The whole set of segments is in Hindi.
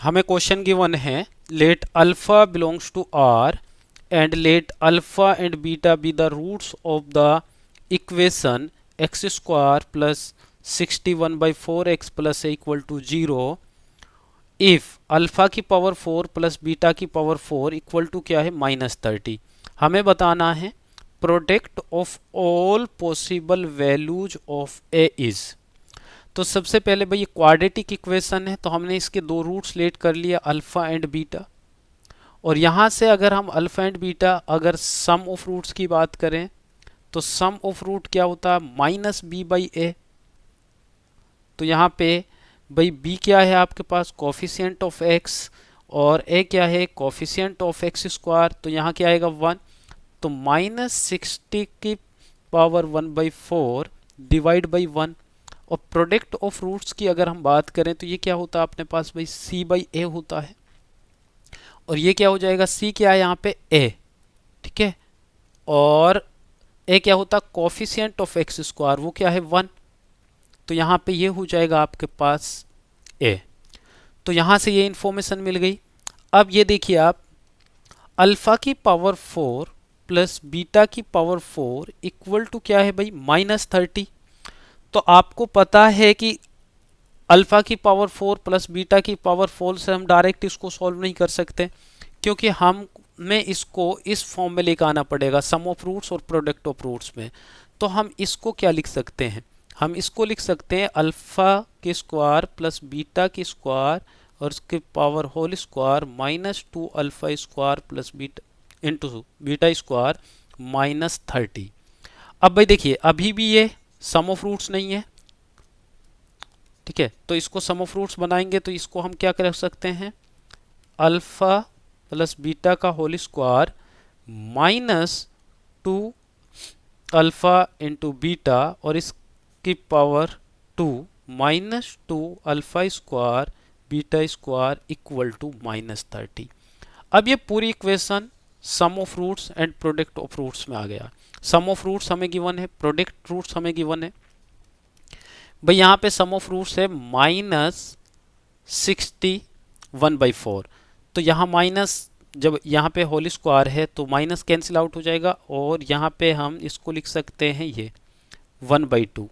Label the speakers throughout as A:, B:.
A: हमें क्वेश्चन गिवन है let alpha belongs to R and let alpha and beta be the roots of the equation x square plus 61/4x plus equal to 0 if alpha की पावर 4 प्लस बीटा की पावर 4 इक्वल टू क्या है -30। हमें बताना है product of all possible values of a is. तो सबसे पहले भाई ये क्वाड्रेटिक इक्वेशन है, तो हमने इसके दो रूट्स लेट कर लिया अल्फा एंड बीटा। और यहाँ से अगर हम अल्फा एंड बीटा अगर सम ऑफ रूट्स की बात करें तो सम ऑफ रूट क्या होता है -b/a। तो यहाँ पे भाई b क्या है आपके पास कोफिशिएंट ऑफ x और a क्या है कोफिशिएंट ऑफ x स्क्वायर। तो यहाँ क्या आएगा 1। तो -60 की पावर 1/4 डिवाइड बाई 1। और प्रोडक्ट ऑफ रूट्स की अगर हम बात करें तो ये क्या होता है अपने पास भाई c/a होता है। और ये क्या हो जाएगा c क्या है यहाँ पे a, ठीक है। और a क्या होता है कोफिशिएंट ऑफ x स्क्वायर, वो क्या है 1। तो यहाँ पे ये हो जाएगा आपके पास a। तो यहाँ से ये इंफॉर्मेशन मिल गई। अब ये देखिए आप अल्फा की पावर 4 प्लस बीटा की पावर 4 इक्वल टू क्या है भाई -30। तो आपको पता है कि अल्फा की पावर 4 प्लस बीटा की पावर 4 से हम डायरेक्ट इसको सॉल्व नहीं कर सकते, क्योंकि हमें इसको इस फॉर्म में लेकर आना पड़ेगा सम ऑफ रूट्स और प्रोडक्ट ऑफ रूट्स में। तो हम इसको क्या लिख सकते हैं, हम इसको लिख सकते हैं अल्फा के स्क्वायर प्लस बीटा की स्क्वायर और उसके power whole square -2 alpha square plus beta into beta square -30। अब भाई देखिए अभी भी ये सम ऑफ रूट्स नहीं है, ठीक है। तो इसको सम ऑफ रूट्स बनाएंगे तो इसको हम क्या कर सकते हैं अल्फा प्लस बीटा का whole square -2 alpha into beta और इसकी power 2 -2 alpha square beta square equal to -30। अब ये पूरी equation sum of roots and product of roots में आ गया। सम ऑफ रूट्स हमें गिवन है, प्रोडक्ट रूट्स हमें गिवन है। भाई यहाँ पे सम ऑफ रूट्स है -61/4। तो यहाँ माइनस, जब यहाँ पे होल स्क्वायर है तो माइनस कैंसिल आउट हो जाएगा और यहाँ पे हम इसको लिख सकते हैं ये 1/2,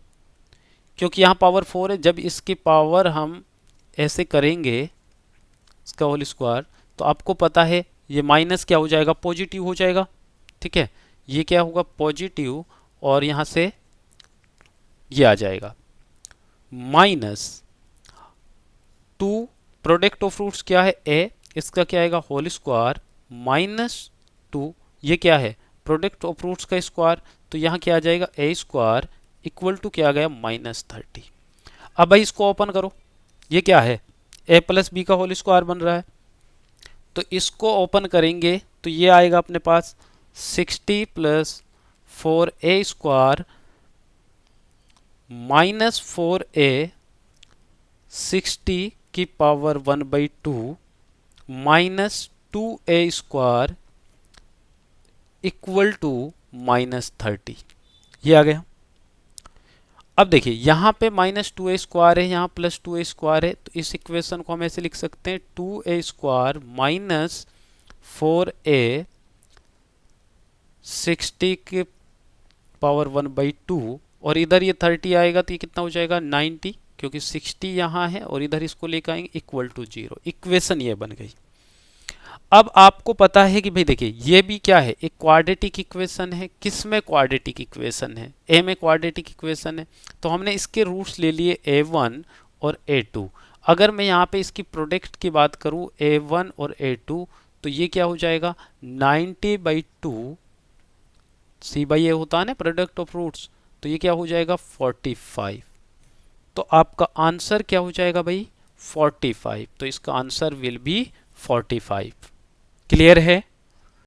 A: क्योंकि यहाँ पावर 4 है। जब इसकी पावर हम ऐसे करेंगे इसका होल स्क्वायर तो आपको पता है ये माइनस क्या हो जाएगा पॉजिटिव हो जाएगा, ठीक है। ये क्या होगा पॉजिटिव और यहाँ से ये आ जाएगा -2 प्रोडक्ट ऑफ रूट्स क्या है a, इसका क्या आएगा होल स्क्वायर -2 ये क्या है प्रोडक्ट ऑफ रूट्स का स्क्वायर। तो यहाँ क्या आ जाएगा a स्क्वायर इक्वल टू क्या आ गया -30। अब भाई इसको ओपन करो, ये क्या है a प्लस बी का होल स्क्वायर बन रहा है। तो इसको ओपन करेंगे तो ये आएगा अपने पास 60 + 4a स्क्वायर -4a 60 की power 1/2 -2a square equal to -30। ये आ गया। अब देखिए यहाँ पे -2a स्क्वायर है, यहाँ +2a स्क्वायर है। तो इस इक्वेशन को हम ऐसे लिख सकते हैं 2a स्क्वायर -4a 60 की पावर 1/2 और इधर ये 30 आएगा तो ये कितना हो जाएगा 90, क्योंकि 60 यहाँ है और इधर इसको लेकर आएंगे इक्वल टू 0। इक्वेशन ये बन गई। अब आपको पता है कि भाई देखिए ये भी क्या है एक क्वाड्रेटिक इक्वेशन है। किस में क्वाड्रेटिक इक्वेशन है ए में क्वाड्रेटिक इक्वेशन है। तो हमने इसके रूट्स ले लिए a1 और a2। अगर मैं यहाँ पे इसकी प्रोडक्ट की बात करूँ a1 और a2 तो ये क्या हो जाएगा 90/2 c/a होता है ना प्रोडक्ट ऑफ रूट्स, तो ये क्या हो जाएगा 45। तो आपका आंसर क्या हो जाएगा भाई 45। तो इसका आंसर विल बी 45। क्लियर है।